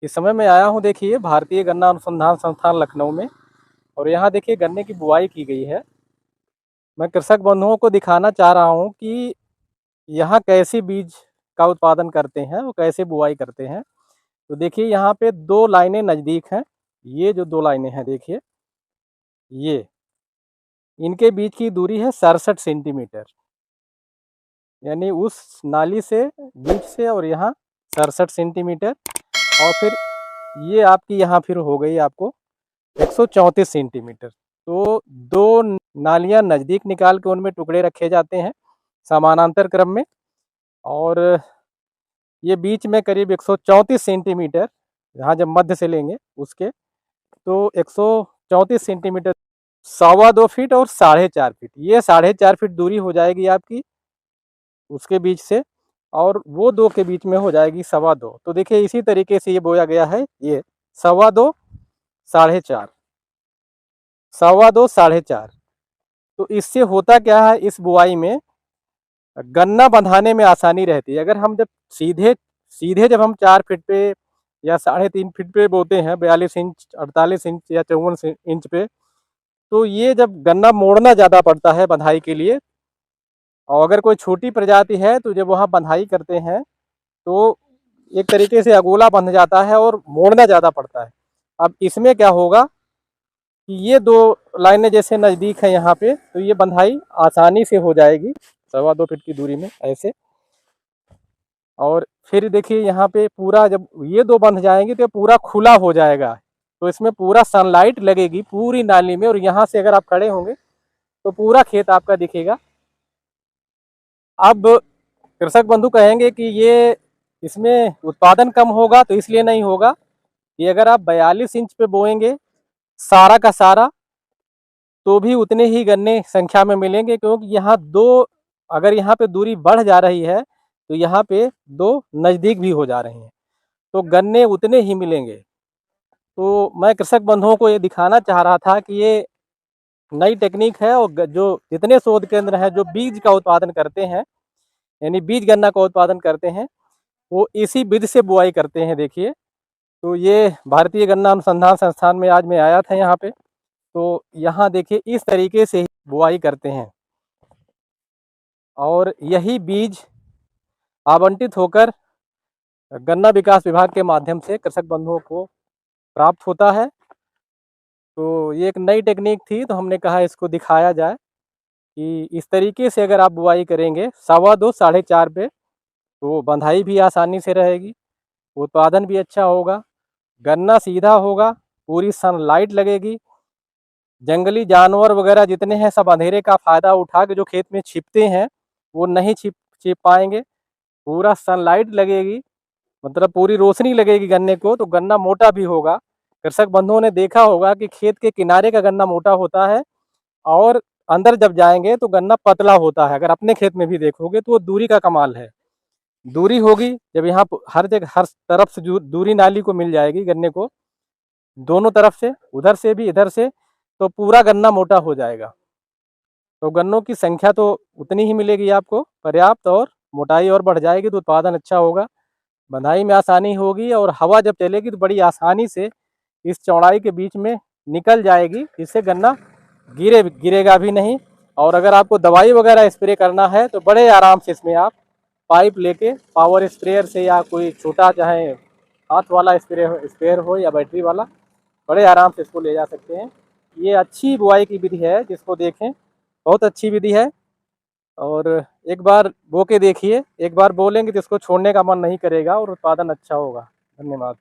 इस समय मैं आया हूँ देखिए भारतीय गन्ना अनुसंधान संस्थान लखनऊ में। और यहाँ देखिए गन्ने की बुआई की गई है। मैं कृषक बंधुओं को दिखाना चाह रहा हूँ कि यहाँ कैसे बीज का उत्पादन करते हैं और कैसे बुआई करते हैं। तो देखिए यहाँ पे 2 लाइनें नज़दीक हैं। ये जो 2 लाइनें हैं देखिए, ये इनके बीच की दूरी है 67 सेंटीमीटर। यानी उस नाली से बीच से और यहाँ 67 सेंटीमीटर। और फिर ये आपकी यहाँ फिर हो गई आपको 134 सेंटीमीटर। तो 2 नालियाँ नज़दीक निकाल के उनमें टुकड़े रखे जाते हैं समानांतर क्रम में। और ये बीच में करीब 134 सेंटीमीटर, यहाँ जब मध्य से लेंगे उसके, तो 134 सेंटीमीटर 2.25 फीट और 4.5 फीट, ये 4.5 फीट दूरी हो जाएगी आपकी उसके बीच से। और वो 2 के बीच में हो जाएगी 2.25। तो देखिए इसी तरीके से ये बोया गया है। ये 2.25, 4.5, 2.25, 4.5। तो इससे होता क्या है, इस बुआई में गन्ना बंधाने में आसानी रहती है। अगर हम जब सीधे सीधे जब हम 4 फीट पे या 3.5 फीट पे बोते हैं, 42 इंच, 48 इंच या 54 इंच पे, तो ये जब गन्ना मोड़ना ज़्यादा पड़ता है बंधाई के लिए। और अगर कोई छोटी प्रजाति है तो जब वहाँ बंधाई करते हैं तो एक तरीके से अगोला बंध जाता है और मोड़ना ज़्यादा पड़ता है। अब इसमें क्या होगा कि ये 2 लाइनें जैसे नज़दीक हैं यहाँ पे, तो ये बंधाई आसानी से हो जाएगी 2.25 फीट की दूरी में ऐसे। और फिर देखिए यहाँ पे पूरा जब ये 2 बंध जाएंगे तो पूरा खुला हो जाएगा। तो इसमें पूरा सनलाइट लगेगी पूरी नाली में। और यहाँ से अगर आप खड़े होंगे तो पूरा खेत आपका दिखेगा। अब कृषक बंधु कहेंगे कि ये इसमें उत्पादन कम होगा, तो इसलिए नहीं होगा कि अगर आप 42 इंच पे बोएंगे सारा का सारा, तो भी उतने ही गन्ने संख्या में मिलेंगे। क्योंकि यहाँ 2, अगर यहाँ पे दूरी बढ़ जा रही है तो यहाँ पे 2 नज़दीक भी हो जा रही हैं, तो गन्ने उतने ही मिलेंगे। तो मैं कृषक बंधुओं को ये दिखाना चाह रहा था कि ये नई टेक्निक है। और जो जितने शोध केंद्र हैं जो बीज का उत्पादन करते हैं, यानी बीज गन्ना का उत्पादन करते हैं, वो इसी विधि से बुआई करते हैं। देखिए, तो ये भारतीय गन्ना अनुसंधान संस्थान में आज मैं आया था यहाँ पे, तो यहाँ देखिए इस तरीके से ही बुआई करते हैं। और यही बीज आवंटित होकर गन्ना विकास विभाग के माध्यम से कृषक बंधुओं को प्राप्त होता है। तो ये एक नई टेक्निक थी, तो हमने कहा इसको दिखाया जाए कि इस तरीके से अगर आप बुआई करेंगे 2.25, 4.5 पे, तो बंधाई भी आसानी से रहेगी, उत्पादन भी अच्छा होगा, गन्ना सीधा होगा, पूरी सनलाइट लगेगी। जंगली जानवर वगैरह जितने हैं सब अंधेरे का फ़ायदा उठा के जो खेत में छिपते हैं वो नहीं छिप पाएंगे। पूरा सनलाइट लगेगी, मतलब पूरी रोशनी लगेगी गन्ने को, तो गन्ना मोटा भी होगा। कृषक बंधुओं ने देखा होगा कि खेत के किनारे का गन्ना मोटा होता है और अंदर जब जाएंगे तो गन्ना पतला होता है। अगर अपने खेत में भी देखोगे तो वो दूरी का कमाल है। दूरी होगी जब यहाँ हर जगह हर तरफ से दूरी नाली को मिल जाएगी गन्ने को, दोनों तरफ से, उधर से भी इधर से, तो पूरा गन्ना मोटा हो जाएगा। तो गन्नों की संख्या तो उतनी ही मिलेगी आपको पर्याप्त, और मोटाई और बढ़ जाएगी तो उत्पादन अच्छा होगा, बंधाई में आसानी होगी। और हवा जब चलेगी तो बड़ी आसानी से इस चौड़ाई के बीच में निकल जाएगी, जिससे गन्ना गिरेगा भी नहीं। और अगर आपको दवाई वगैरह स्प्रे करना है तो बड़े आराम से इसमें आप पाइप लेके पावर स्प्रेयर से, या कोई छोटा चाहे हाथ वाला स्प्रेयर हो या बैटरी वाला, बड़े आराम से इसको ले जा सकते हैं। ये अच्छी बुआई की विधि है, जिसको देखें बहुत अच्छी विधि है। और एक बार बो के देखिए, एक बार बोलेंगे तो इसको छोड़ने का मन नहीं करेगा और उत्पादन अच्छा होगा। धन्यवाद।